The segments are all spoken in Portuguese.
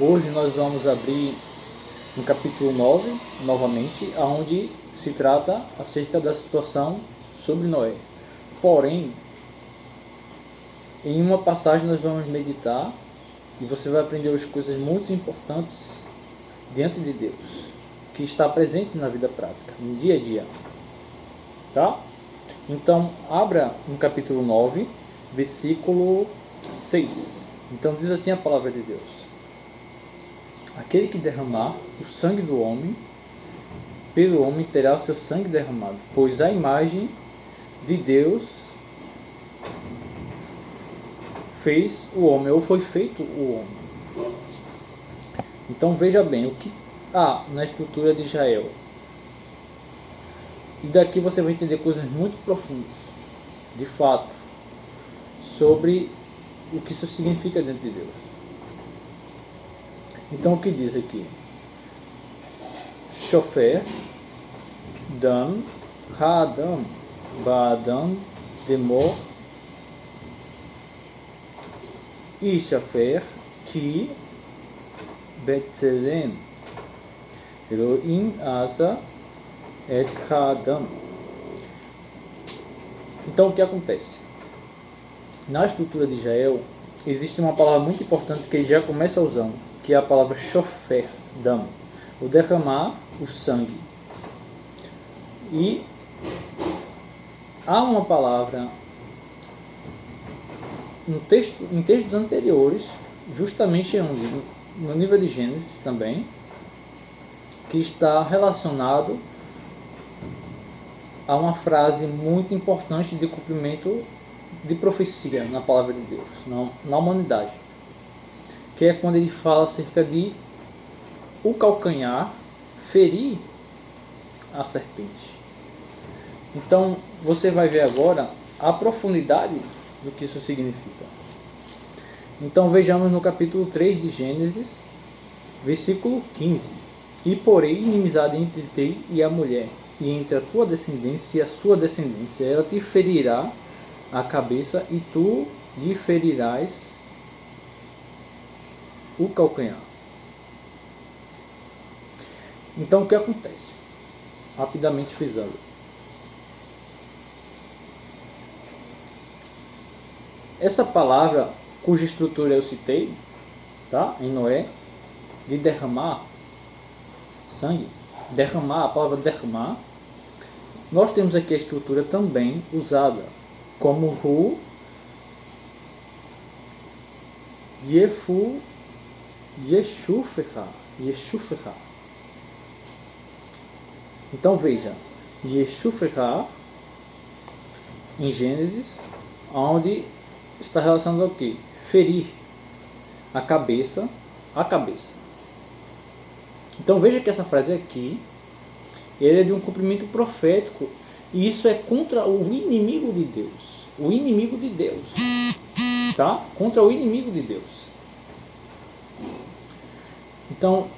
Hoje nós vamos abrir no capítulo 9, novamente, onde se trata acerca da situação sobre Noé. Porém, em uma passagem nós vamos meditar e você vai aprender hoje coisas muito importantes diante de Deus, que está presente na vida prática, no dia a dia. Tá? Então, abra no capítulo 9, versículo 6. Então diz assim a palavra de Deus: aquele que derramar o sangue do homem, pelo homem terá seu sangue derramado, pois a imagem de Deus fez o homem, ou foi feito o homem. Então veja bem o que há na estrutura de Israel. E daqui você vai entender coisas muito profundas, de fato, sobre o que isso significa dentro de Deus. Então o que diz aqui? Shofer, Dan, Ha'adam, Ba'adam, Demor, Ishafer, Ki, Betzelem, Elohim, Asa, Et Ha'adam. Então o que acontece? Na estrutura de Israel, existe uma palavra muito importante que ele já começa usando, que é a palavra shofer, dam, o derramar o sangue. E há uma palavra em textos anteriores, justamente no nível de Gênesis também, que está relacionado a uma frase muito importante de cumprimento de profecia na palavra de Deus, na humanidade, que é quando ele fala acerca de o calcanhar ferir a serpente. Então você vai ver agora a profundidade do que isso significa. Então vejamos no capítulo 3 de Gênesis, versículo 15: e porém inimizade entre ti e a mulher, e entre a tua descendência e a sua descendência, ela te ferirá a cabeça e tu lhe ferirás o calcanhar. Então o que acontece? Rapidamente frisando. Essa palavra, cuja estrutura eu citei, tá? Em Noé, de derramar sangue, derramar, a palavra derramar, nós temos aqui a estrutura também usada como Hu, Yefu, Yeshufecha. Então veja, Yeshufecha em Gênesis, onde está relacionado ao que? Ferir a cabeça, Então veja que essa frase aqui, ele é de um cumprimento profético, e isso é contra o inimigo de Deus. O inimigo de Deus. Tá? Contra o inimigo de Deus. Então,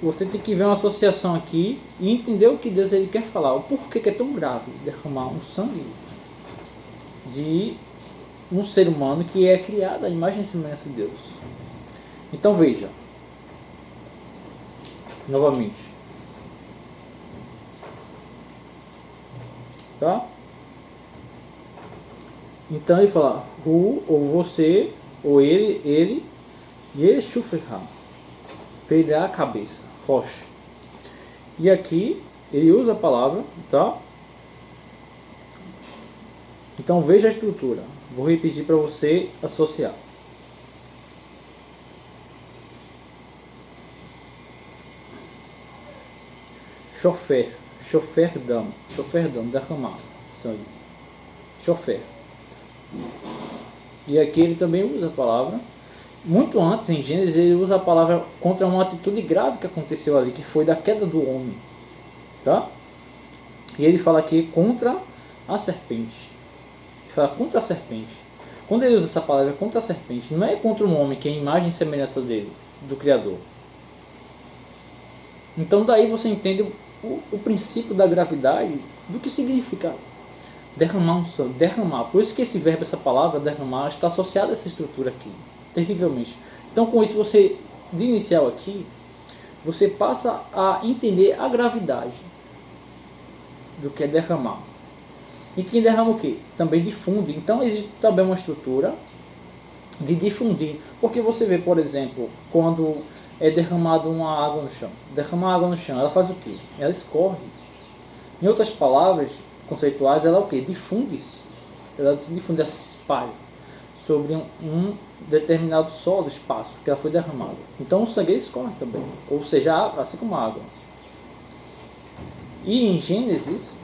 você tem que ver uma associação aqui e entender o que Deus ele quer falar. O porquê que é tão grave derramar um sangue de um ser humano que é criado à imagem e semelhança de Deus. Então veja, novamente, tá? Então ele fala, ou você, ou ele, Yeshufecha, ferirá a cabeça, rocha. E aqui ele usa a palavra, tá? Então veja a estrutura. Vou repetir para você associar. Shofer dam, derramar sangue. Shofer. E aqui ele também usa a palavra. Muito antes, em Gênesis, ele usa a palavra contra uma atitude grave que aconteceu ali, que foi da queda do homem. Tá? E ele fala aqui contra a serpente. Ele fala contra a serpente. Quando ele usa essa palavra contra a serpente, não é contra um homem que é a imagem e semelhança dele, do Criador. Então daí você entende o princípio da gravidade do que significa derramar um sangue. Por isso que esse verbo, essa palavra, derramar, está associado a essa estrutura aqui. Terrivelmente. Então, com isso, você, de inicial aqui, você passa a entender a gravidade do que é derramar. E quem derrama o quê? Também difunde. Então, existe também uma estrutura de difundir. Porque você vê, por exemplo, quando é derramado uma água no chão. Derramar água no chão, ela faz o quê? Ela escorre. Em outras palavras conceituais, ela é o quê? Difunde-se. Ela se difunde, ela se espalha sobre um determinado solo, espaço que ela foi derramada. Então o sangue escorre também, ou seja, assim como a água. E em Gênesis,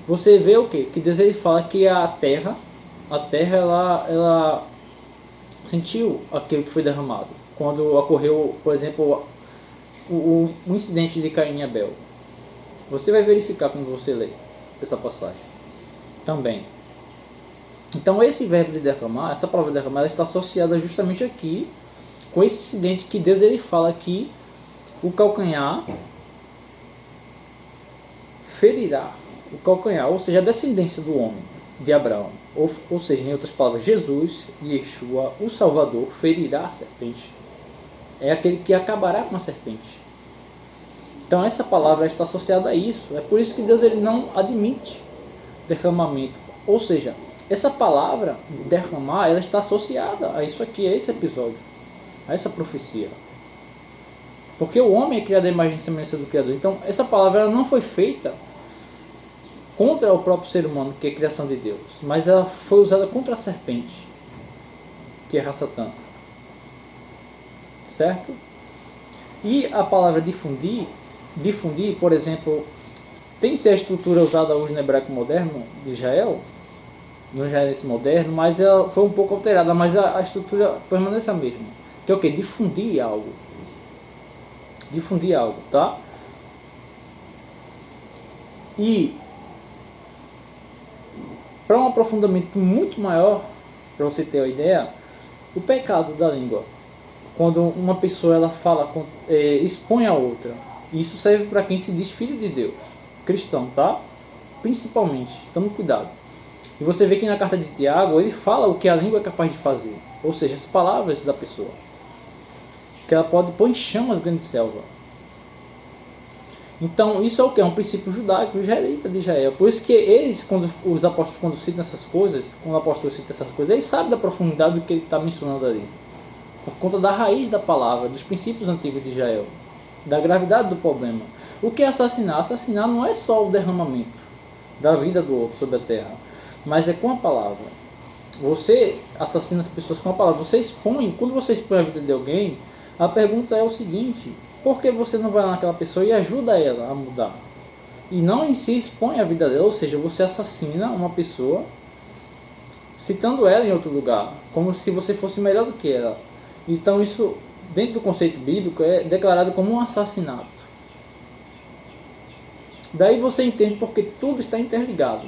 você vê o quê? Que Deus ele fala que a terra ela sentiu aquilo que foi derramado. Quando ocorreu, por exemplo, o incidente de Caim e Abel. Você vai verificar quando você lê essa passagem também. Então esse verbo de derramar, essa palavra derramar, ela está associada justamente aqui com esse incidente que Deus ele fala que o calcanhar ferirá o calcanhar, ou seja, a descendência do homem, de Abraão. Ou seja, em outras palavras, Jesus, Yeshua, o Salvador, ferirá a serpente. É aquele que acabará com a serpente. Então essa palavra está associada a isso. É por isso que Deus ele não admite derramamento. Ou seja, essa palavra derramar, ela está associada a isso aqui, a esse episódio, a essa profecia. Porque o homem é criado à imagem e semelhança do Criador. Então essa palavra ela não foi feita contra o próprio ser humano, que é a criação de Deus, mas ela foi usada contra a serpente, que é a Satã. Certo? E a palavra difundir, por exemplo, tem-se a estrutura usada hoje no hebraico moderno de Israel, no israelense moderno, mas ela foi um pouco alterada, mas a estrutura permanece a mesma. Que é o quê? Difundir algo. Difundir algo, tá? E para um aprofundamento muito maior, para você ter uma ideia, o pecado da língua. Quando uma pessoa ela fala, expõe a outra. Isso serve para quem se diz filho de Deus, cristão, tá? Principalmente, tome cuidado. E você vê que na carta de Tiago, ele fala o que a língua é capaz de fazer. Ou seja, as palavras da pessoa. Que ela pode pôr em chamas grande selva. Então, isso é o que? É um princípio judaico, israelita de Israel. Por isso que eles, quando os apóstolos, quando citam essas coisas, quando o apóstolo cita essas coisas, eles sabem da profundidade do que ele está mencionando ali. Por conta da raiz da palavra, dos princípios antigos de Israel. Da gravidade do problema. O que é assassinar? Assassinar não é só o derramamento da vida do outro sobre a terra, mas é com a palavra. Você assassina as pessoas com a palavra. Você expõe, quando você expõe a vida de alguém, a pergunta é o seguinte: por que você não vai lá naquela pessoa e ajuda ela a mudar? E não em si expõe a vida dela, ou seja, você assassina uma pessoa citando ela em outro lugar, como se você fosse melhor do que ela. Então isso, dentro do conceito bíblico, é declarado como um assassinato. Daí você entende porque tudo está interligado.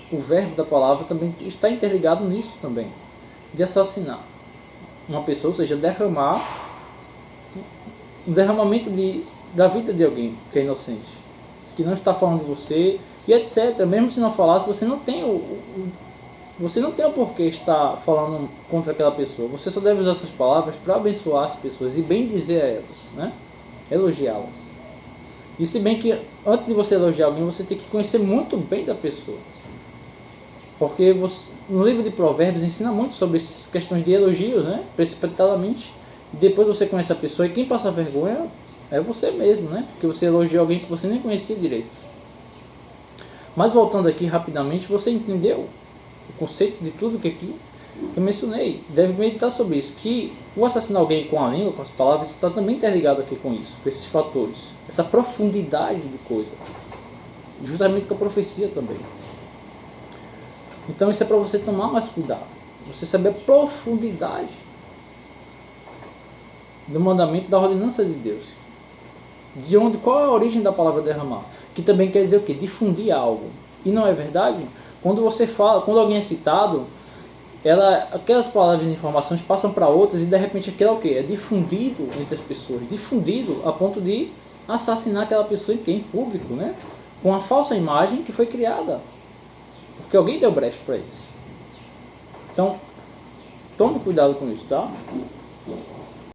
O verbo da palavra também está interligado nisso também, de assassinar uma pessoa, ou seja, derramar um derramamento da vida de alguém que é inocente, que não está falando de você, e etc. Mesmo se não falasse, você não tem o porquê estar falando contra aquela pessoa. Você só deve usar essas palavras para abençoar as pessoas e bem dizer a elas, né? Elogiá-las. E se bem que antes de você elogiar alguém, você tem que conhecer muito bem da pessoa. Porque no livro de Provérbios ensina muito sobre essas questões de elogios, né? Precipitadamente. E depois você conhece a pessoa e quem passa vergonha é você mesmo, né? Porque você elogiou alguém que você nem conhecia direito. Mas voltando aqui rapidamente, você entendeu o conceito de tudo que aqui que eu mencionei? Deve meditar sobre isso, que o assassinar alguém com a língua, com as palavras, está também interligado aqui com isso, com esses fatores, essa profundidade de coisa, justamente com a profecia também. Então isso é para você tomar mais cuidado, você saber a profundidade do mandamento, da ordenança de Deus, de onde, qual é a origem da palavra derramar, que também quer dizer o quê? Difundir algo. E não é verdade? Quando você fala, quando alguém é citado, aquelas palavras e informações passam para outras e de repente aquilo é o quê? É difundido entre as pessoas, difundido a ponto de assassinar aquela pessoa em público, né? Com a falsa imagem que foi criada, porque alguém deu brecha para isso. Então, tome cuidado com isso, tá?